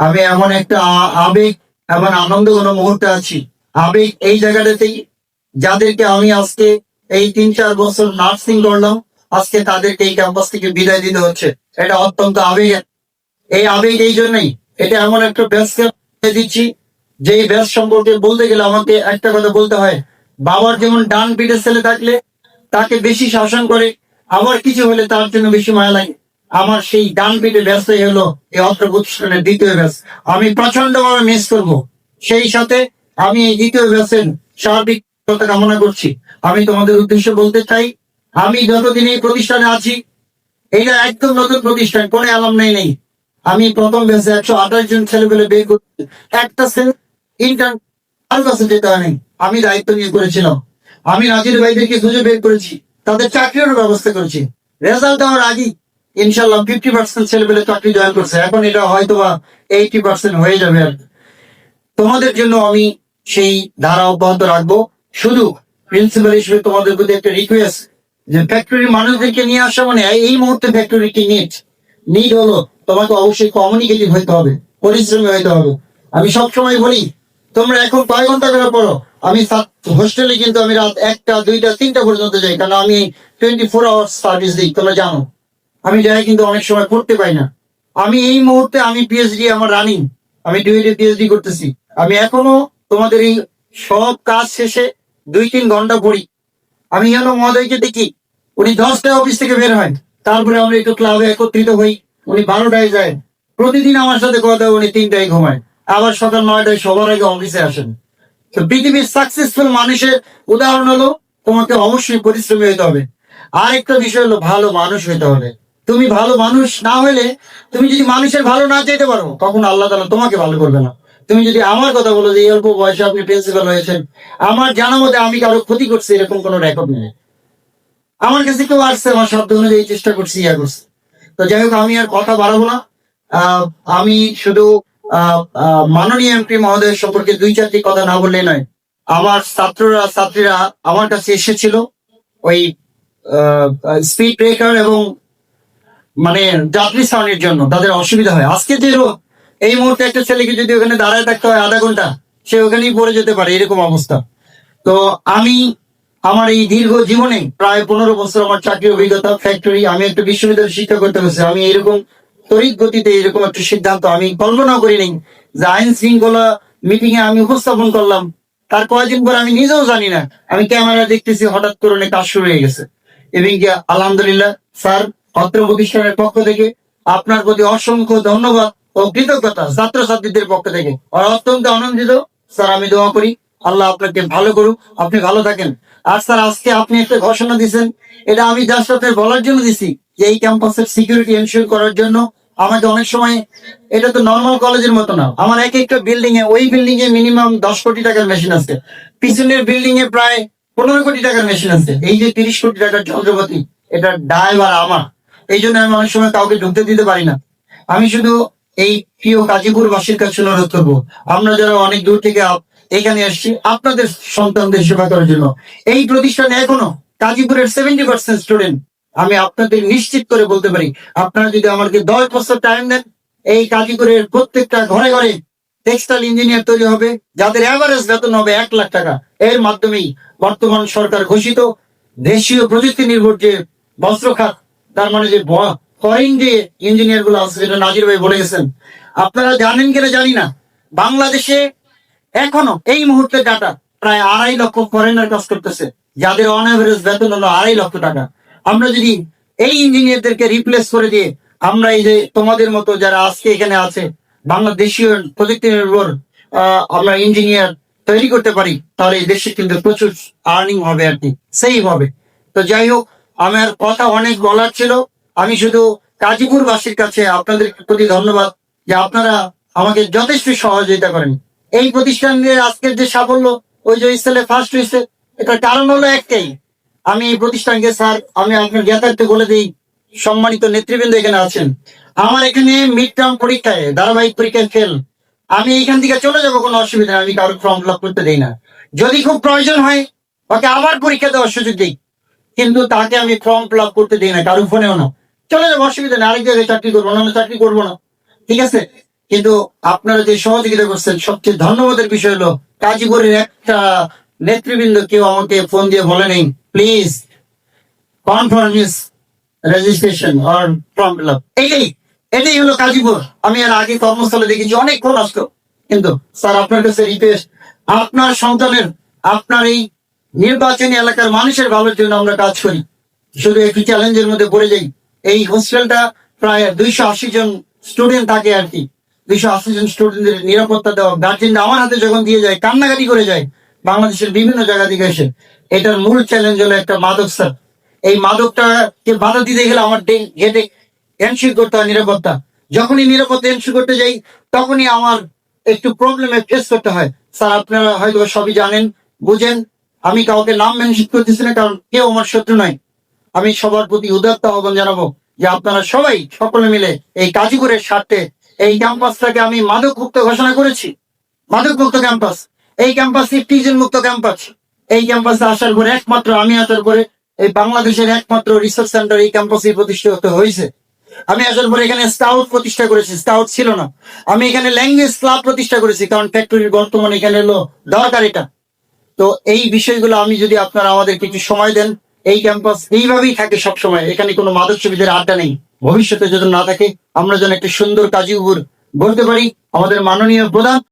আমি এমন একটা আবেগ এবং আনন্দ ঘন মুহূর্তে আছি। আবেগ এই জায়গাটাতেই, যাদেরকে আমি আজকে এই 3-4 বছর নার্সিং করলাম, আজকে তাদেরকে এই ক্যাম্পাস থেকে বিদায় দিতে হচ্ছে। এটা অত্যন্ত আবেগের। এই আবেগ এই জন্যই, এটা এমন একটা ব্যাসকে দিচ্ছি যে এই ব্যাস সম্পর্কে বলতে গেলে আমাকে একটা কথা বলতে হয়। বাবার যেমন ডান পিঠে ছেলে থাকলে তাকে বেশি শাসন করে, আবার কিছু হলে তার জন্য বেশি মায়া লাগে। আমার সেই ডান পিঠে ব্যাসই হলো এই অত্র প্রতিষ্ঠানের দ্বিতীয় ব্যাস। আমি প্রচন্ড ভাবে মিস করবো। সেই সাথে আমি এই দ্বিতীয় ব্যাসের সার্বিক সফলতা কামনা করছি। আমি তোমাদের উদ্দেশ্যে বলতে চাই, আমি যতদিন এই প্রতিষ্ঠানে আছি, এটা একদম নতুন প্রতিষ্ঠান, কোনো অ্যালামনাই নেই। আমি প্রথম ব্যাচে 128 জন ছেলেপেলে বের করছি, একটা ছেলে ইন্টার্ন আর কাছে যেতে হয়নি, আমি দায়িত্ব নিয়ে করেছিলাম। আমি নাজির ভাইদেরকে খুঁজে বের করেছি, তাদের চাকরিরও ব্যবস্থা করেছি। রেজাল্ট দেওয়ার আগেই ইনশাল্লাহ 50% ছেলেপেলে চাকরি জয়েন করছে। এখন এটা হয়তো বা 80% হয়ে যাবে আর কি। তোমাদের জন্য আমি সেই ধারা অব্যাহত রাখবো। শুধু প্রিন্সিপাল হিসেবে তোমাদের প্রতি একটা রিকোয়েস্ট, যে ফ্যাক্টরির মানুষদেরকে নিয়ে আসা মানে এই মুহূর্তে ফ্যাক্টরি কি নিড হলো, তোমাকে অবশ্যই কমিউনিকেটিভ হইতে হবে, পরিশ্রমী হইতে হবে। আমি সবসময় বলি, তোমরা এখন কয় ঘন্টা করে পড়ো? আমি হোস্টেলে কিন্তু আমি রাত 1টা 2টা 3টা পর্যন্ত যাই, কারণ আমি 24 আওয়ার্স সার্ভিস দিই, তোমরা জানো। আমি যাই কিন্তু অনেক সময় পড়তে পাই না। আমি এই মুহূর্তে আমি পিএইচডি আমার রানিং, আমি ডুয়েটে পিএইচডি করতেছি। আমি এখনো তোমাদের এই সব কাজ শেষে 2-3 ঘন্টা পড়ি। আমি যেন মহোদয়কে দেখি, উনি 10টায় অফিস থেকে বের হয়, তারপরে আমরা একটু ক্লাবে একত্রিত হই, উনি 12টায় যায়। প্রতিদিন আমার সাথে কথা, উনি 3টায় ঘুমায়, আবার সকাল 9টায় সবার আগে অফিসে আসেন। তো পৃথিবীর সাকসেসফুল মানুষের উদাহরণ হলো, তোমাকে অবশ্যই পরিশ্রমী হতে হবে। আর একটা বিষয় হলো, ভালো মানুষ হতে হবে। তুমি ভালো মানুষ না হলে, তুমি যদি মানুষের ভালো না চাইতে পারো, তখন আল্লাহ তাআলা তোমাকে ভালো করবে না। তুমি যদি আমার কথা বলো যে এই অল্প বয়সে আপনি প্রিন্সিপাল হয়েছেন, আমার জানা মতে আমি কারো ক্ষতি করছি এরকম কোনো রেকর্ড নেই। আমার কাছে কেউ আসছে, আমার শব্দ অনুযায়ী চেষ্টা করছি, ইয়া করছি। তো যাই হোক, আমি আর কথা বাড়াবো না। আহ, আমি শুধু মাননীয় এমপি মহোদয়ের সম্পর্কে 2-4টি কথা না বললে নয়। আমার ছাত্রীরা আমার কাছে এসেছিল ওই স্পিড ব্রেকার এবং মানে যাত্রী সামনের জন্য তাদের অসুবিধা হয়। আজকে যে এই মুহূর্তে একটা ছেলেকে যদি ওখানে দাঁড়ায় থাকতে হয় আধা ঘন্টা, সে ওখানেই পড়ে যেতে পারে, এরকম অবস্থা। তো আমি আমার এই দীর্ঘ জীবনে প্রায় 15 বছর আমার চাকরি অভিজ্ঞতা, ফ্যাক্টরি, আমি একটা বিশ্ববিদ্যালয় শিক্ষা করতে হয়েছে। আমি এরকম তড়িৎ গতিতে এরকম একটা সিদ্ধান্ত আমি কল্পনা করিনি, যে আইন শৃঙ্খলা মিটিং এ আমি উপস্থাপন করলাম, তার কয়েকদিন পর আমি নিজেও জানি না, আমি ক্যামেরা দেখতেছি হঠাৎ করে কাজ শুরু হয়ে গেছে। এবং কি আলহামদুলিল্লাহ স্যার, অত্র প্রতিষ্ঠানের পক্ষ থেকে আপনার প্রতি অসংখ্য ধন্যবাদ ও কৃতজ্ঞতা ছাত্রছাত্রীদের পক্ষ থেকে। আর অত্যন্ত আনন্দিত স্যার, আমি দোয়া করি আল্লাহ আপনাকে ভালো করুক, আপনি ভালো থাকেন। আর স্যার, আজকে আপনি একটা ঘোষণা দিয়েছেন, এটা আমি যার সাথে বলার জন্য দিছি, যে এই ক্যাম্পাসের সিকিউরিটি এনশিওর করার জন্য আমাকে অনেক সময়, এটা তো নর্মাল কলেজের মতো না, আমার এক একটা বিল্ডিং এ, ওই বিল্ডিং এ মিনিমাম 10 কোটি টাকার মেশিন আছে, পিছনের বিল্ডিং এ প্রায় 15 কোটি টাকার মেশিন আছে। এই যে 30 কোটি টাকার যন্ত্রপাতি, এটা ড্রাইভার আমার। এই জন্য আমি অনেক সময় কাউকে ঢুকতে দিতে পারি না। আমি শুধু এই প্রিয় গাজীপুর বাসীর কাছে অনুরোধ করবো, আমরা যারা অনেক দূর থেকে এখানে আসছি আপনাদের সন্তানদের সেবা করার জন্য, এই প্রতিষ্ঠানে এখনো গাজীপুরের 70% স্টুডেন্ট। আমি আপনাদের নিশ্চিত করে বলতে পারি, আপনারা যদি আমাকে 10 বছর টাইম দেন, এই গাজীপুরের প্রত্যেকটা ঘরে ঘরে টেক্সটাইল ইঞ্জিনিয়ার তৈরি হবে, যাদের এভারেজ বেতন হবে 1 লাখ টাকা। এর মাধ্যমেই বর্তমান সরকার ঘোষিত দেশীয় প্রযুক্তি নির্ভর যে বস্ত্র খাত, তার মানে যে ফরেন যে ইঞ্জিনিয়ার গুলো আছে, যেটা নাজির ভাই বলে গেছেন, আপনারা জানেন কিনা জানি না, বাংলাদেশে এখনো এই মুহূর্তে ডাটা প্রায় 2.5 লক্ষ ফরেনার কাজ করতেছে, যাদের অন এভারেজ বেতন হলো 2.5 লক্ষ টাকা। আমরা যদি এই ইঞ্জিনিয়ারদেরকে রিপ্লেস করে দিয়ে, আমরা এই যে তোমাদের মতো যারা আজকে এখানে আছে, বাংলাদেশীয় প্রযুক্তি নির্ভর আমরা ইঞ্জিনিয়ার তৈরি করতে পারি, তাহলে এই দেশে কিন্তু প্রচুর আর্নিং হবে আর কি, সেই হবে। তো যাই হোক, আমার কথা অনেক বলার ছিল। আমি শুধু গাজীপুরবাসীর কাছে আপনাদের প্রতি ধন্যবাদ, যে আপনারা আমাকে যথেষ্ট সহযোগিতা করেন। এই প্রতিষ্ঠানের আজকের যে সাফল্য, ওই যে ছেলে ফার্স্ট হয়েছে, এটার কারণ হলো একটাই, আমি এই প্রতিষ্ঠানকে, স্যার আমি আপনার জ্ঞাতার্থে বলে দিই, সম্মানিত নেতৃবৃন্দ এখানে আছেন, আমার এখানে মিড টার্ম পরীক্ষায়, ধারাবাহিক পরীক্ষায় ফেল, আমি এখান থেকে চলে যাবো, কোনো অসুবিধা নেই, আমি কারোর ফর্ম ফিল আপ করতে দেই না। যদি খুব প্রয়োজন হয় ওকে আবার পরীক্ষা দেওয়ার সুযোগ দিই, কিন্তু তাকে আমি ফর্ম ফিল আপ করতে দিই না, কারোর ফোনেও না। চলে যাবো, অসুবিধা নেই, আরেক জায়গায় চাকরি করবো, না চাকরি করবো না, ঠিক আছে। কিন্তু আপনারা যে সহযোগিতা করছেন, সবচেয়ে ধন্যবাদের বিষয় হলো গাজীপুরের একটা নেতৃবৃন্দ কেউ আমাকে ফোন দিয়ে বলে নেই, please confirm his registration or form fill up. এটাই হলো গাজীপুর। আমি এর আগে কর্মস্থলে দেখেছি অনেক ফোন আসতো, কিন্তু স্যার আপনার কাছে রিকোয়েস্ট, আপনার সন্তানের, আপনার এই নির্বাচনী এলাকার মানুষের ভালোর জন্য আমরা কাজ করি। শুধু একটু চ্যালেঞ্জের মধ্যে পড়ে যাই। এই হোস্টেলটা প্রায় 280 জন স্টুডেন্ট থাকে আর কি। 280 জন স্টুডেন্টের নিরাপত্তা দেওয়া, গার্জেনরা আমার হাতে যখন দিয়ে যায় কান্নাকাটি করে যায় বাংলাদেশের বিভিন্ন জায়গা থেকে এসে। এটার মূল চ্যালেঞ্জ হলো একটা মাদক স্যার। এই মাদকটাকে বাধা দিতে গেলে আমার গেটে এনশিওর করতে হয় নিরাপত্তা। যখনই নিরাপত্তা এনশিওর করতে যাই তখনই আমার একটু প্রবলেমে ফেস করতে হয়। স্যার আপনারা হয়তো সবই জানেন, বুঝেন। আমি কাউকে নাম মেনশন করতেছি না, কারণ কেউ আমার শত্রু নয়। আমি সবার প্রতি উদাত্ত আহ্বান জানাবো যে আপনারা সবাই সকলে মিলে এই গাজীপুরের স্বার্থে এই ক্যাম্পাসটাকে আমি মাদক মুক্ত ঘোষণা করেছি। মাদক মুক্ত ক্যাম্পাস, এই ক্যাম্পাস টিজন মুক্ত ক্যাম্পাস। এই ক্যাম্পাসে আসার পরে একমাত্র আমি আসার পরে এই বাংলাদেশের একমাত্র রিসার্চ সেন্টার এই ক্যাম্পাসে প্রতিষ্ঠিত হয়েছে। আমি আসার পরে এখানে স্কাউট প্রতিষ্ঠা করেছি, স্কাউট ছিল না। আমি এখানে ল্যাঙ্গুয়েজ ক্লাব প্রতিষ্ঠা করেছি, কারণ ফ্যাক্টরির বর্তমানে এখানে হলো দরকার এটা। তো এই বিষয়গুলো আমি যদি আপনারা আমাদের কিছু সময় দেন, এই ক্যাম্পাস এইভাবেই থাকে সব সময়। এখানে কোনো মাদকসেবীদের আড্ডা নেই। ভবিষ্যতে যদি না থাকে, আমরা যেন একটা সুন্দর গাজীপুর বলতে পারি। আমাদের মাননীয় প্রধান